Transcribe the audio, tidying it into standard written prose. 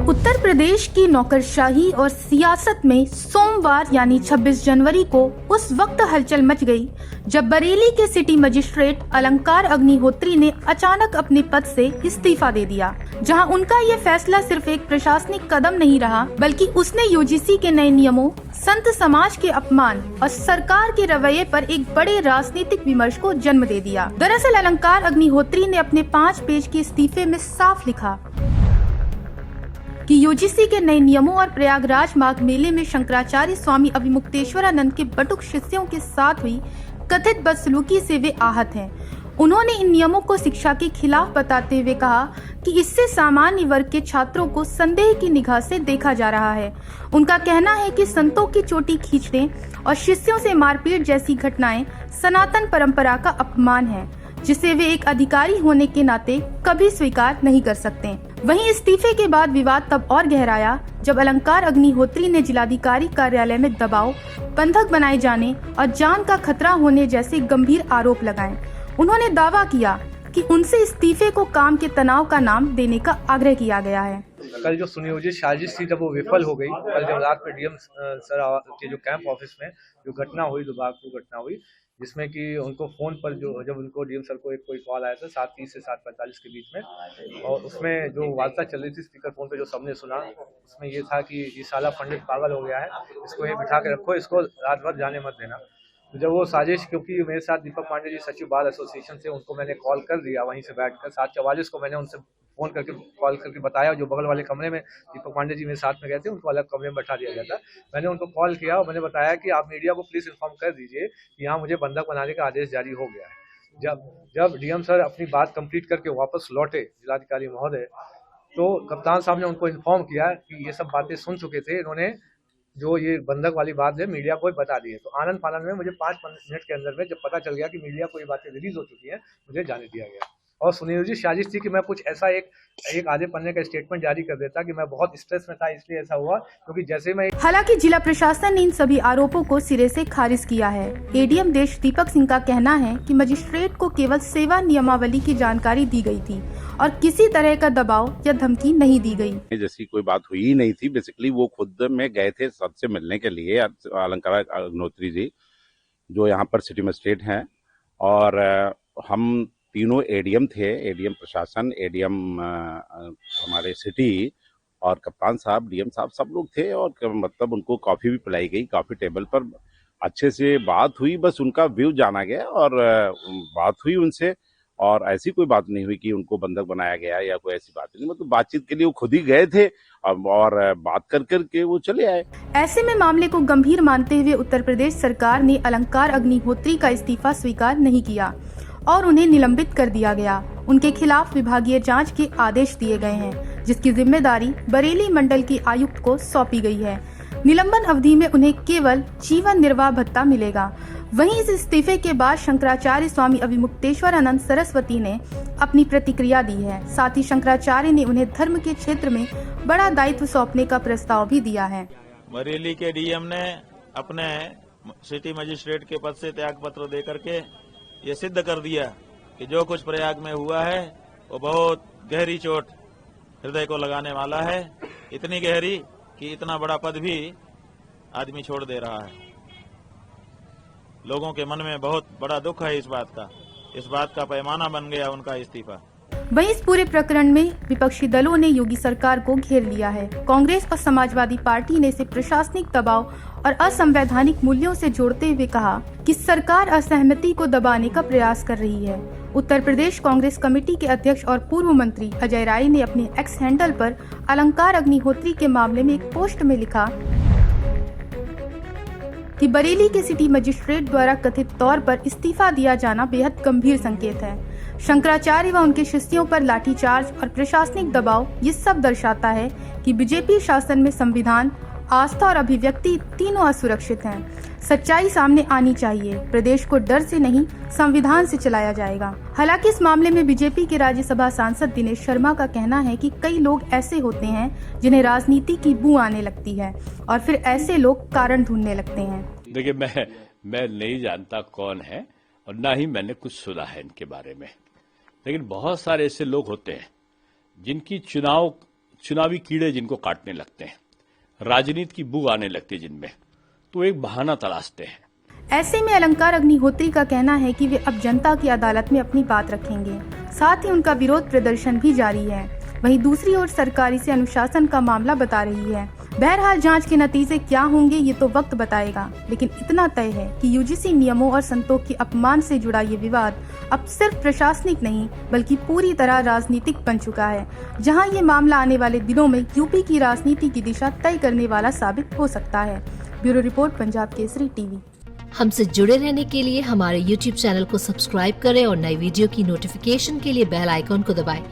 उत्तर प्रदेश की नौकरशाही और सियासत में सोमवार यानी 26 जनवरी को उस वक्त हलचल मच गई जब बरेली के सिटी मजिस्ट्रेट अलंकार अग्निहोत्री ने अचानक अपने पद से इस्तीफा दे दिया। जहां उनका ये फैसला सिर्फ एक प्रशासनिक कदम नहीं रहा, बल्कि उसने यूजीसी के नए नियमों, संत समाज के अपमान और सरकार के रवैये पर एक बड़े राजनीतिक विमर्श को जन्म दे दिया। दरअसल अलंकार अग्निहोत्री ने अपने 5 पेज के इस्तीफे में साफ लिखा कि यूजीसी के नए नियमों और प्रयागराज माघ मेले में शंकराचार्य स्वामी अभिमुक्तेश्वरानंद के बटुक शिष्यों के साथ हुई कथित बदसलूकी से वे आहत हैं। उन्होंने इन नियमों को शिक्षा के खिलाफ बताते हुए कहा कि इससे सामान्य वर्ग के छात्रों को संदेह की निगाह से देखा जा रहा है। उनका कहना है कि संतों की चोटी खींचने और शिष्यों से मारपीट जैसी घटनाएं सनातन परंपरा का अपमान है, जिसे वे एक अधिकारी होने के नाते कभी स्वीकार नहीं कर सकते। वहीं इस्तीफे के बाद विवाद तब और गहराया जब अलंकार अग्निहोत्री ने जिलाधिकारी कार्यालय में दबाव, बंधक बनाए जाने और जान का खतरा होने जैसे गंभीर आरोप लगाए। उन्होंने दावा किया कि उनसे इस्तीफे को काम के तनाव का नाम देने का आग्रह किया गया है। कल जो सुनियोजित साजिश थी जब वो विफल हो गई, कल जब रात में डीएम सर के जो कैंप ऑफिस में जो घटना हुई, दुर्भाग्यपूर्ण घटना हुई, जिसमें कि उनको फ़ोन पर जब उनको डीएम सर को कोई कॉल आया था 7:30 से 7:45 के बीच में, और उसमें जो वार्ता चल रही थी स्पीकर फोन पे जो सबने सुना, उसमें ये था कि ये साला पंडित पागल हो गया है, इसको ये बिठा के रखो, इसको रात भर जाने मत देना। तो जब वो साजिश, क्योंकि मेरे साथ दीपक पांडे जी सचिव बार एसोसिएशन से, उनको मैंने कॉल कर दिया वहीं से बैठकर 7:44 को मैंने उनसे फ़ोन करके कॉल करके बताया। जो बगल वाले कमरे में दीपक पांडे जी मेरे साथ में गए थे, उनको अलग कमरे में बैठा दिया गया था। मैंने उनको कॉल किया और मैंने बताया कि आप मीडिया को प्लीज़ इन्फॉर्म कर दीजिए कि यहाँ मुझे बंधक बनाने का आदेश जारी हो गया है। जब डीएम सर अपनी बात कंप्लीट करके वापस लौटे, जिलाधिकारी महोदय, तो कप्तान साहब ने उनको इन्फॉर्म किया कि ये सब बातें सुन चुके थे, इन्होंने जो ये बंधक वाली बात है मीडिया को बता दी है। तो आनंद फानंद में मुझे 5 मिनट के अंदर में जब पता चल गया कि मीडिया को ये बातें रिलीज हो चुकी हैं, मुझे जाने दिया गया। और सुनियोजित साजिश थी कि मैं कुछ ऐसा एक आधे पन्ने का स्टेटमेंट जारी कर देता कि मैं बहुत स्ट्रेस में था, इसलिए ऐसा हुआ, क्योंकि जैसे मैं। हालांकि जिला प्रशासन ने इन सभी आरोपों को सिरे से खारिज किया है। एडीएम देश दीपक सिंह का कहना है कि मजिस्ट्रेट को केवल सेवा नियमावली की जानकारी दी गई थी और किसी तरह का दबाव या धमकी नहीं दी गई। जैसी कोई बात हुई ही नहीं थी। बेसिकली वो खुद में गए थे सबसे मिलने के लिए, अलंकार अग्निहोत्री जी जो यहाँ पर सिटी मजिस्ट्रेट हैं, और हम तीनों एडीएम थे, एडीएम प्रशासन, एडीएम हमारे सिटी और कप्तान साहब, डीएम साहब, सब लोग थे। और मतलब उनको कॉफ़ी भी पिलाई गई, कॉफ़ी टेबल पर अच्छे से बात हुई, बस उनका व्यू जाना गया और बात हुई उनसे। और ऐसी कोई बात नहीं हुई कि उनको बंधक बनाया गया या कोई ऐसी बात नहीं। मतलब बातचीत के लिए वो खुद ही गए थे और बात कर के वो चले आए। ऐसे में मामले को गंभीर मानते हुए उत्तर प्रदेश सरकार ने अलंकार अग्निहोत्री का इस्तीफा स्वीकार नहीं किया और उन्हें निलंबित कर दिया गया। उनके खिलाफ विभागीय जांच के आदेश दिए गए हैं, जिसकी जिम्मेदारी बरेली मंडल की आयुक्त को सौंपी गई है। निलंबन अवधि में उन्हें केवल जीवन निर्वाह भत्ता मिलेगा। वहीं इस इस्तीफे के बाद शंकराचार्य स्वामी अभिमुक्तेश्वरानंद सरस्वती ने अपनी प्रतिक्रिया दी है। साथ ही शंकराचार्य ने उन्हें धर्म के क्षेत्र में बड़ा दायित्व सौंपने का प्रस्ताव भी दिया है। बरेली के डीएम ने अपने सिटी मजिस्ट्रेट के पद से त्याग पत्र दे करके ये सिद्ध कर दिया कि जो कुछ प्रयाग में हुआ है वो बहुत गहरी चोट हृदय को लगाने वाला है। इतनी गहरी कि इतना बड़ा पद भी आदमी छोड़ दे रहा है। लोगों के मन में बहुत बड़ा दुख है इस बात का पैमाना बन गया उनका इस्तीफा। वहीं इस पूरे प्रकरण में विपक्षी दलों ने योगी सरकार को घेर लिया है। कांग्रेस और समाजवादी पार्टी ने इसे प्रशासनिक दबाव और असंवैधानिक मूल्यों से जोड़ते हुए कहा कि सरकार असहमति को दबाने का प्रयास कर रही है। उत्तर प्रदेश कांग्रेस कमेटी के अध्यक्ष और पूर्व मंत्री अजय राय ने अपने एक्स हैंडल पर अलंकार अग्निहोत्री के मामले में एक पोस्ट में लिखा कि बरेली के सिटी मजिस्ट्रेट द्वारा कथित तौर पर इस्तीफा दिया जाना बेहद गंभीर संकेत है। शंकराचार्य व उनके शिष्यों पर लाठीचार्ज और प्रशासनिक दबाव ये सब दर्शाता है कि बीजेपी शासन में संविधान, आस्था और अभिव्यक्ति तीनों असुरक्षित हैं। सच्चाई सामने आनी चाहिए। प्रदेश को डर से नहीं, संविधान से चलाया जाएगा। हालांकि इस मामले में बीजेपी के राज्यसभा सांसद दिनेश शर्मा का कहना है कि कई लोग ऐसे होते हैं जिन्हें राजनीति की बू आने लगती है और फिर ऐसे लोग कारण ढूंढने लगते हैं। देखिए, मैं नहीं जानता कौन है और ना ही मैंने कुछ सुना है इनके बारे में। लेकिन बहुत सारे ऐसे लोग होते हैं जिनकी चुनावी कीड़े जिनको काटने लगते हैं, राजनीति की बू आने लगती है जिनमें, तो एक बहाना तलाशते हैं। ऐसे में अलंकार अग्निहोत्री का कहना है कि वे अब जनता की अदालत में अपनी बात रखेंगे। साथ ही उनका विरोध प्रदर्शन भी जारी है। वहीं दूसरी ओर सरकारी से अनुशासन का मामला बता रही है। बहरहाल जांच के नतीजे क्या होंगे ये तो वक्त बताएगा, लेकिन इतना तय है कि यूजीसी नियमों और संतोष के अपमान से जुड़ा ये विवाद अब सिर्फ प्रशासनिक नहीं बल्कि पूरी तरह राजनीतिक बन चुका है, जहां ये मामला आने वाले दिनों में यूपी की राजनीति की दिशा तय करने वाला साबित हो सकता है। Bureau report, Punjab Kesari TV. हमसे जुड़े रहने के लिए हमारे YouTube चैनल को सब्सक्राइब करें और नई वीडियो की नोटिफिकेशन के लिए बेल आइकॉन को दबाएं।